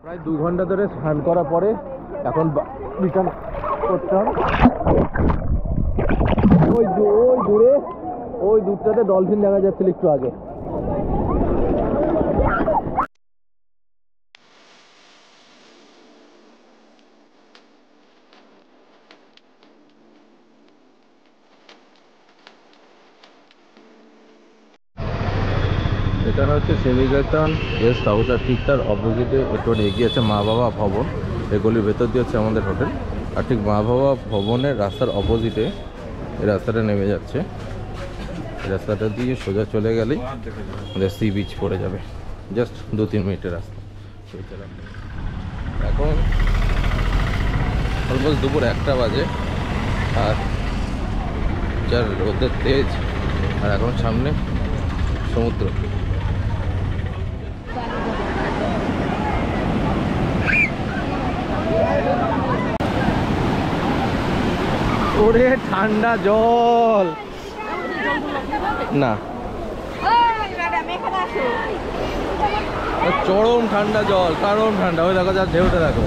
প্রায় 2 ঘন্টা ধরে স্নান করার পরে এখন রিটার্ন করতে হবে। ওই দূরে ওই দূরটাতে ডলফিন দেখা যাচ্ছিল একটু আগে। এখানে হচ্ছে সেমিগার্টন গেস্ট হাউস, আর ঠিক তার অপোজিটে একটু এগিয়ে আছে মা বাবা ভবন। এগুলির ভেতর দিয়ে হচ্ছে আমাদের হোটেল, আর ঠিক মা বাবা ভবনের রাস্তার অপোজিটে এই রাস্তাটা নেমে যাচ্ছে। এই রাস্তাটা দিয়ে সোজা চলে গেলেই আমাদের সি বিচ পড়ে যাবে, জাস্ট 2-3 মিনিটের রাস্তা। এখন অলমোস্ট দুপুর 1টা বাজে, আর যার রোদের তেজ, আর এখন সামনে সমুদ্র। ওরে ঠান্ডা জল না, চরম ঠান্ডা জল, কারণ ঠান্ডা। ওই দেখো যা ঢেউটা দেখো।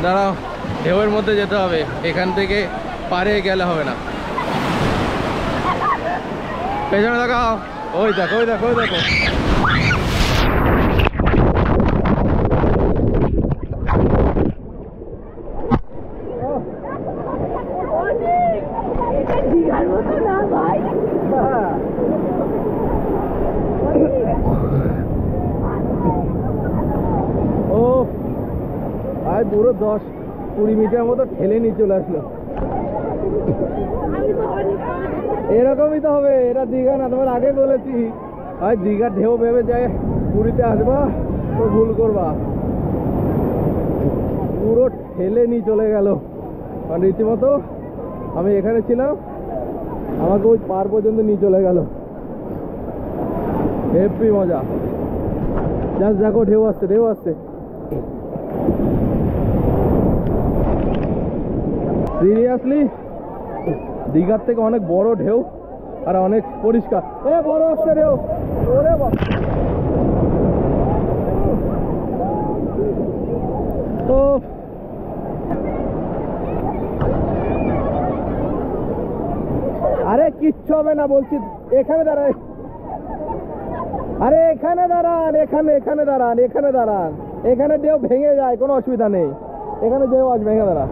দাঁড়াও, ঢেউয়ের মধ্যে যেতে হবে, এখান থেকে পারে গেলে হবে না। পেছনে দেখাও, ওই দেখো ওই দেখো ওই দেখো। ও আর পুরো 10-20 মিটার মতো ঠেলে নিয়ে চলে আসলো। এরকমই তো হবে, এটা দীঘা না, তোমার আগে বলেছি। আর দীঘার ঢেউ ভেবে যায় পুরীতে আসবা তো ভুল করবা। পুরো ঠেলে নিয়ে চলে গেল, আর রীতিমতো আমি এখানে ছিলাম, আমাকে ওই পার পর্যন্ত নিয়ে চলে গেল। হেভি মজা। জাস্ট দেখো ঢেউ আসছে, ঢেউ আসছে। সিরিয়াসলি দীঘার থেকে অনেক বড় ঢেউ, আর অনেক পরিষ্কার। বড় আসছে ঢেউ, ওরে বাবা। তো আরে কিচ্ছু হবে না বলছি, এখানে দাঁড়ায়। আরে এখানে দাঁড়ান, এখানে দাঁড়ান, এখানে দাঁড়ান। এখানে ঢেউ ভেঙে যায়, কোনো অসুবিধা নেই। এখানে ঢেউ আসবে, ভেঙে দাঁড়ান।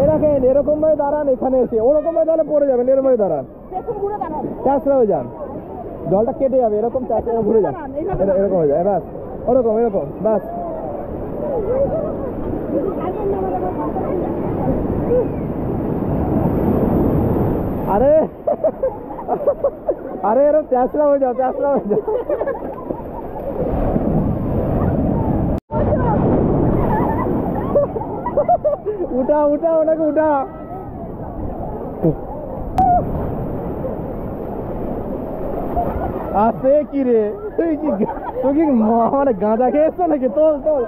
দেখেন এরকম ভাবে দাঁড়ান, এখানে এসে ওরকম ভাবে দাঁড়ালে পড়ে যাবেন। এরকম ভাবে দাঁড়ান, চাষরা হয়ে যান, জলটা কেটে যাবে। এরকম চাষরা ঘুরে যান, এরকম হয়ে যায়, ব্যাস। ওরকম এরকম ব্যাস। আরে আরে এরকম চাষরা হয়ে যাও, চাষরা হয়ে যাও। উঠা উঠা, ওনাকে উঠা। আসে কি রে, তুই কি মানে গাঁজা খেয়েছো নাকি? তোল তোল,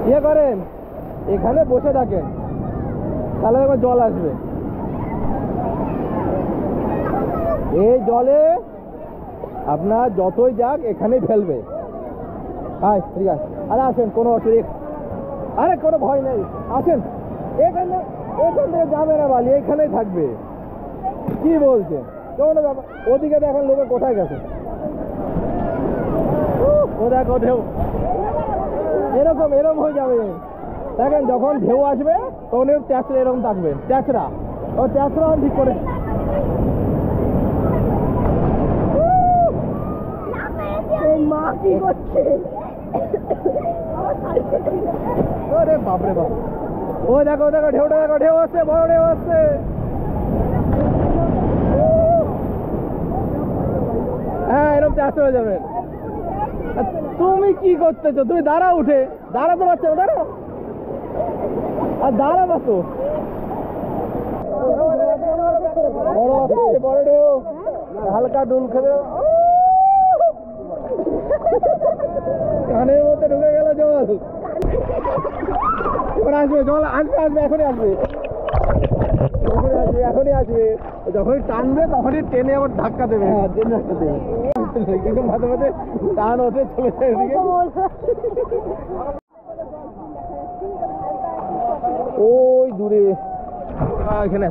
ইয়ে করেন, এখানে বসে থাকেন, তাহলে একবার জল আসবে। এই জলে আপনার যতই যাক এখানেই ফেলবে। হ্যাঁ ঠিক আছে, আরে আসেন, কোনো অসুবিধা, আরে কোনো ভয় নেই, আসেন। এখানে এখান থেকে যাবে না বালি, এখানেই থাকবে। কি বলছে কোনো ব্যাপার। ওদিকে দেখেন লোকে কোথায় গেছে, ও দেখো ঢেউ এরকম এরকম হয়ে যাবে। দেখেন যখন ঢেউ আসবে তখন ট্যাচরা এরকম থাকবে, ট্যাচরা। ও ট্যাচরা ঠিক করে। মা কি করছে? ওরে বাপরে বাপ, ও দেখো দেখো ঢেউটা দেখো, ঢেউ আসছে, বড় ঢেউ আসছে। হ্যাঁ এরকম চাষ হয়ে যাবে। তুমি কি করতেছো? তুমি দাঁড়াও, উঠে দাঁড়াতে পারছো? দাঁড়াও, আর দাঁড়াবো তো। বড় আছে, বড় ঢেউ, হালকা ডুল খেলে কানের মধ্যে ঢুকে গেল জল। এবার আসবে জল, আসবে আসবে, এখনই আসবে। এখনই আসবে, যখনই টানবে তখনই টেনে আবার ধাক্কা দেবে। হ্যাঁ, টেনে ধাক্কা দেবে, কিন্তু মাঝে মাঝে টান ওঠে চলে যায় এদিকে। ওই দূরে এখানে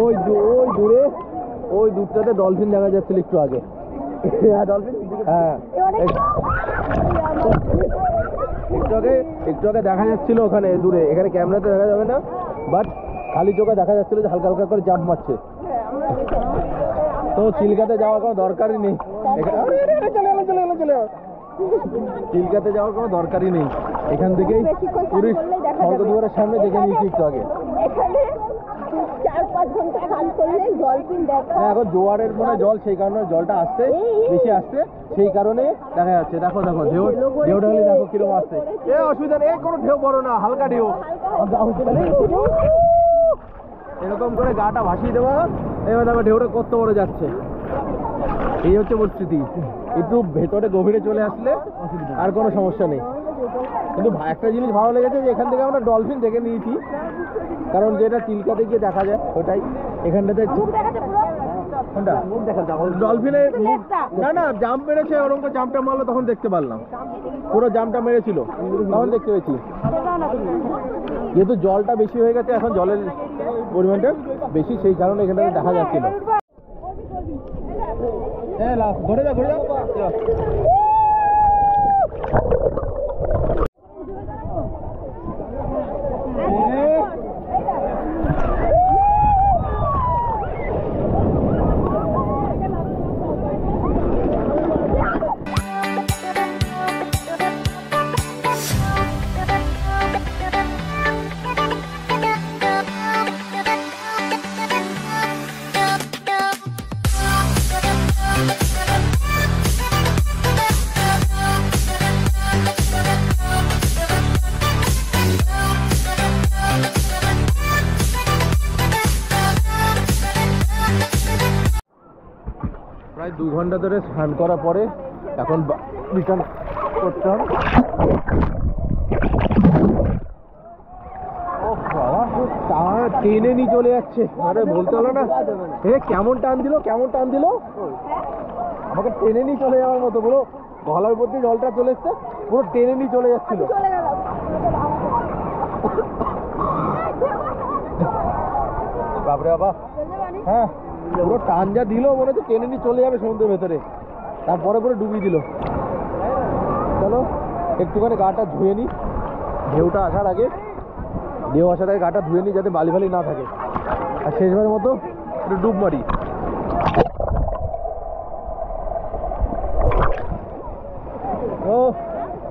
ওই দূরে, ওই দূরটাতে ডলফিন দেখা যাচ্ছিল একটু আগে। হ্যাঁ, একটু আগে দেখা যাচ্ছিল ওখানে দূরে, এখানে ক্যামেরাতে দেখা যাবে না, বাট খালি চোখে দেখা যাচ্ছিল যে হালকা হালকা করে জাম্প মারছে। তো চিল্কাতে যাওয়ার কোনো দরকারই নেই, চিল্কাতে যাওয়ার কোনো দরকারই নেই, এখান থেকেই পুরী স্বর্গদ্বারের সামনে দেখে নিয়েছি একটু আগে। 4-5 ঘন্টা খাল করলে ডলফিন দেখা। এখন জোয়ারের মনে জল, সেই কারণে জলটা আসছে বেশি আসছে, সেই কারণে দেখা যাচ্ছে। দেখো দেখো ঢেউটা হলে দেখো কিরকম আসছে। অসুবিধা নেই, কোনো ঢেউ বড় না, হালকা ঢেউ। এরকম করে গাটা ভাসিয়ে দেওয়া, এবার দেখো ঢেউটা কত বড় যাচ্ছে। এই হচ্ছে পরিস্থিতি। একটু ভেতরে গভীরে চলে আসলে আর কোনো সমস্যা নেই। কিন্তু একটা জিনিস ভালো লেগেছে যে এখান থেকে আমরা ডলফিন দেখে নিয়েছি, কারণ যেটা চিল্কাতে গিয়ে দেখা যায় ওটাই এখানটাতে ডলফিনের না জাম্প মেরেছে, ওরকম জাম্পটা মারলো তখন দেখতে পারলাম, পুরো জাম্পটা মেরেছিল তখন দেখতে পেয়েছি। যেহেতু জলটা বেশি হয়ে গেছে, এখন জলের পরিমাণটা বেশি, সেই কারণে এখানটাতে দেখা যাচ্ছিল। ঘুরে যা ঘুরে যা। প্রায় 2 ঘন্টা ধরে স্নান করার পরে এখন রিটার্ন করতে হবে। টেনে নিয়ে চলে যাচ্ছে, আরে বলতে হলো না, কেমন টান দিল, কেমন টান দিল, আমাকে টেনে নিয়ে চলে যাওয়ার মতো, পুরো গলার উপর দিয়ে জলটা চলে এসছে, পুরো টেনে নিয়ে চলে যাচ্ছিল। বাপরে বাবা, হ্যাঁ পুরো টান যা দিল মনে হচ্ছে টেনে নিয়ে চলে যাবে সমুদ্রের ভেতরে, তারপরে পুরো ডুবিয়ে দিল। চলো একটুখানি গাটা ধুয়ে নিই, ঢেউটা আসার আগে, ঢেউ আসার আগে গাটা ধুয়ে নিই যাতে বালি ফালি না থাকে, আর শেষবারের মতো একটু ডুব মারি। ও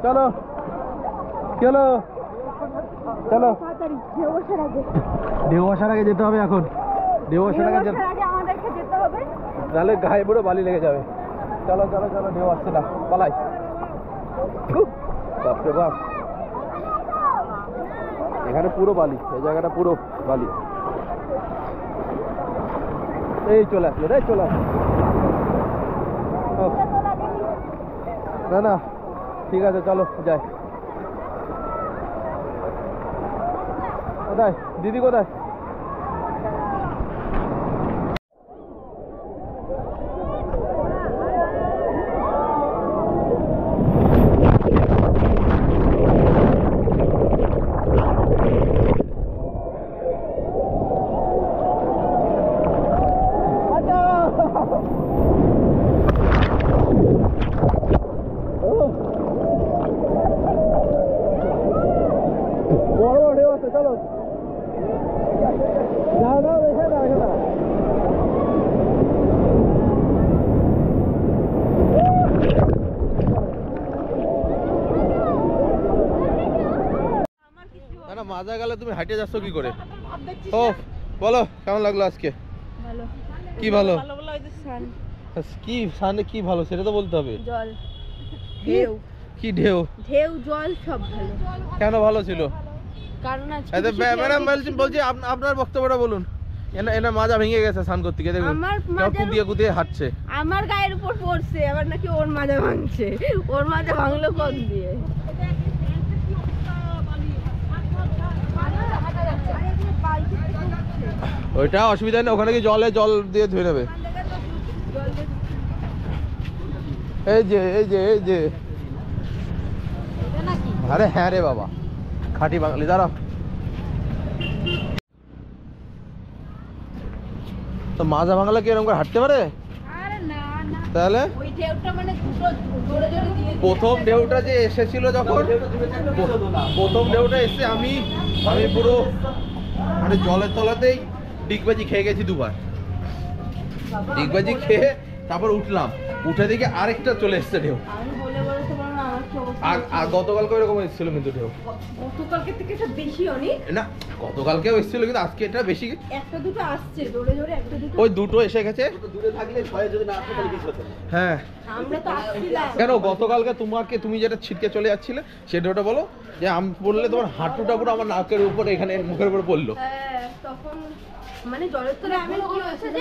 চলো চলো চলো, ঢেউ আসার আগে যেতে হবে, এখন ঢেউ আসার আগে যেতে হবে, তাহলে গায়ে পুরো বালি লেগে যাবে। চলো চলো চলো, ঢেউ আসছে না, পালাই। বাপরে বাপ, এখানে পুরো বালি, এই জায়গাটা পুরো বালি। এই চলে আসলো রে, চলে আসলো। না না ঠিক আছে, চলো যাই। কোথায় দিদি, কোথায়? চলো যাও যাও, এখানে দাও, এখানে দাও। না মাজা গেলে তুমি হাঁটে যাচ্ছ কি করে? ও বলো কেমন লাগলো আজকে? ভালো। কি ভালো? কি সানে কি ভালো সেটা তো বলতে হবে। জল, ঢেউ, কি ঢেউ, ঢেউ জল সব ভালো। কেন ভালো ছিল? কারণ ম্যাডাম বলছি আপনার বক্তব্যটা বলুন। এনার মাজা ভেঙে গেছে স্নান করতে গিয়ে, দেখুন কুদিয়ে কুদিয়ে হাঁটছে। আমার গায়ের উপর পড়ছে, আবার নাকি ওর মাজা ভাঙছে। ওর মাজা ভাঙলো কোন দিয়ে? পাইছে থেকে উঠছে। ওইটা অসুবিধা নেই, ওখানে কি জল দিয়ে ধুয়ে নেবে। ওখান থেকে তো জল দিয়ে এই যে এটা নাকি? আরে হ্যাঁ রে বাবা, খাঁটি বাঙালি। দাঁড়াও, তো মাজা বাংলা কি এরকম করে হাঁটতে পারে? আরে না না, তাহলে ওই ঢেউটা মানে দুটো জোরে জোরে দিয়ে প্রথম ঢেউটা যে এসেছিল যখন, প্রথম ঢেউটা এসে আমি পুরো মানে জলের তলাতেই ডিগবাজি খেয়ে গেছি দুবার। ডিগবাজি খেয়ে তারপর উঠলাম, উঠে দিকে আরেকটা চলে এসছে ঢেউ। আমি বলে বলতে পারবো না আমার কি অবস্থা। আর গতকালকে এরকম এসেছিল কিন্তু ঢেউ। গতকালকে থেকে এটা বেশি অনেক, না গতকালকেও এসেছিল কিন্তু আজকে এটা বেশি। একটা দুটো আসছে জোরে জোরে, একটা দুটো। ওই দুটো এসে গেছে। দূরে থাকলে ভয়ে যদি না আসতো তাহলে কিছু হতো না। হ্যাঁ আমরা তো আসছিলাম। কেন গতকালকে তুমি যেটা ছিটকে চলে যাচ্ছিলে সেটা ওটা বলো, যে আমি বললে তোমার হাঁটুটা পুরো আমার নাকের উপর এখানে মুখের উপর পড়লো। হ্যাঁ তখন মানে জলের তলায় আমি কি হয়েছে যে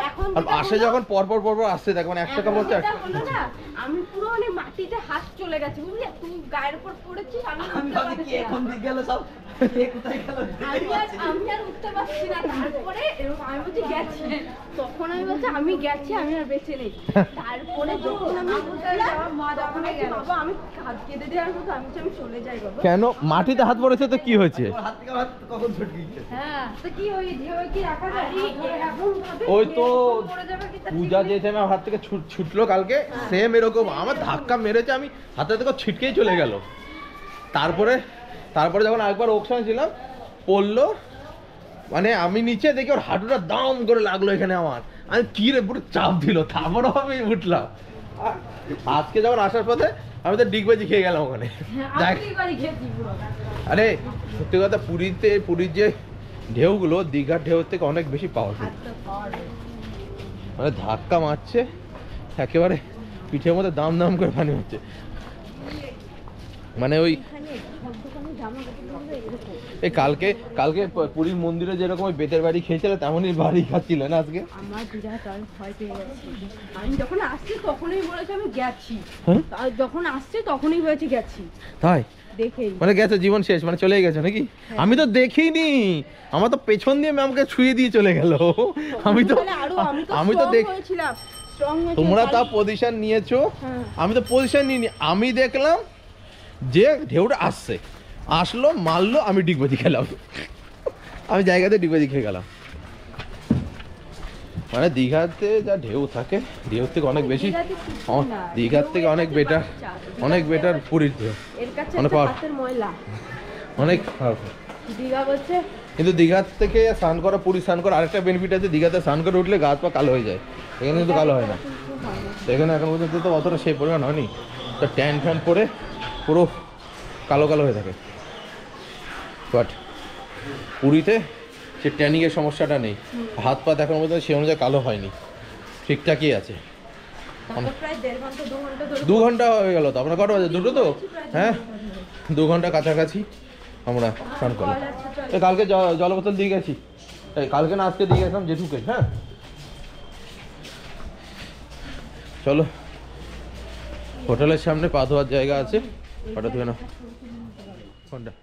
এখন আর আসে যখন পরপর আসছে দেখ, মানে একটা কাপড় যেটা হলো না, আমি পুরো মানে মাটিতে হাত চলে গেছে বুঝলি, তুই গায়ের উপর পড়েছিস, আমি আমি উঠতে ভাবি কি পারছি না। এখন দিক গেল সব কে কোথায় গেল আমি আর উঠতে পারছি না। তারপরে এরকম আমি বলছি গেছি, তখন আমি বলছি আমি গেছি, আমি আর বেঁচে নেই। তারপরে যখন আমি উঠলাম, তখন আমি বাবা আমি হাত কেটে দেওয়ার মতো, আমি বলছি আমি চলে যাই বাবা। কেন মাটিতে হাত পড়েছে তো কি হয়েছে? ওর হাত থেকে আমার হাত কখন ছুটে গিয়েছে হ্যাঁ তো কি ওই ঢেউ কি রাখা যায়? এরকম ভাবে ওই তো পড়ে যাবে কি তার পূজা যে টাইমে আমার হাত থেকে ছুটলো কালকে, সেম এরকম আমার ধাক্কা মেরেছে, আমি হাতে থেকে ছিটকেই চলে গেল। তারপরে যখন একবার ওখানে ছিলাম পড়লো, মানে আমি নিচে দেখি ওর হাঁটুটা দাম করে লাগলো এখানে আমার, আমি কি রে পুরো চাপ দিল, তারপরে আমি উঠলাম। আর আজকে যখন আসার পথে আমি তো ডিগবাজি খেয়ে গেলাম ওখানে। দেখ আমি বাড়ি খেয়েছি পুরো। আরে সত্যি কথা, পুরীর যে ঢেউগুলো দীঘার ঢেউর থেকে অনেক বেশি পাওয়ারফুল। হাতটা পাওয়ার মানে ধাক্কা মারছে একেবারে পিঠের মধ্যে দাম করে পানি হচ্ছে। মানে ওই এখানে সব দোকানে জামা কাপড় হবে এরকম। এই কালকে পুরীর মন্দিরে যেরকম ওই বেতের বাড়ি খেয়েছিল তেমনই বাড়ি খাচ্ছিল না আজকে। আমার বিরাট আমি ভয় পেয়ে গেছি। আমি যখন আসছি তখনই বলেছি আমি গেছি, হ্যাঁ? আর যখন আসছে তখনই বলেছি গেছি তাই দেখেই। মানে গেছে, জীবন শেষ, মানে চলে গেছে নাকি? আমি তো দেখিনি, আমার তো পেছন দিয়ে ম্যামকে ছুঁয়ে দিয়ে চলে গেল। আমি তো দেখ, হয়েছিলাম স্ট্রং হয়েছিল। তোমরা তা পজিশন নিয়েছো, হ্যাঁ। আমি তো পজিশন নিইনি। আমি দেখলাম যে ঢেউটা আসলো মারলো, আমি ডিগবাজি খেলাম, আমি জায়গাতে ডিগবাজি খেয়ে গেলাম। মানে দীঘাতে যা ঢেউ থাকে, ঢেউ থেকে অনেক বেশি, দীঘার থেকে অনেক বেটার পুরীর ঢেউ, এর কাছে অনেক একটা powerful। হাতের ময়লা। অনেক powerful। দীঘা বলছে কিন্তু দীঘার থেকে স্নান করা, পুরী স্নান করা আরেকটা বেনিফিট আছে, দীঘাতে স্নান করে উঠলে গা হাত পা কালো হয়ে যায়, এখানে কিন্তু কালো হয় না। এখানে এখন পর্যন্ত তো অতটা সেই পরিমাণ হয়নি, তো ট্যান ফ্যান পরে পুরো কালো হয়ে থাকে। বাট পুরীতে সে ট্যানিংয়ের সমস্যাটা নেই, হাত পা এখন পর্যন্ত সে অনুযায়ী কালো হয়নি, ঠিকঠাকই আছে। তারপর প্রায় 1.5 ঘন্টা 2 ঘন্টা ধরে 2 ঘন্টা হয়ে গেল তো, আপনার কটা বাজে? 2টো তো, হ্যাঁ 2 ঘন্টা কাছাকাছি আমরা স্নান করলাম। এই কালকে জল বোতল দিয়ে গেছি, এই কালকে না আজকে দিয়ে গেছিলাম জেঠুকে। হ্যাঁ চলো, হোটেলের সামনে পা ধোয়ার জায়গা আছে, ওটা ধুয়ে নাও। কোনটা?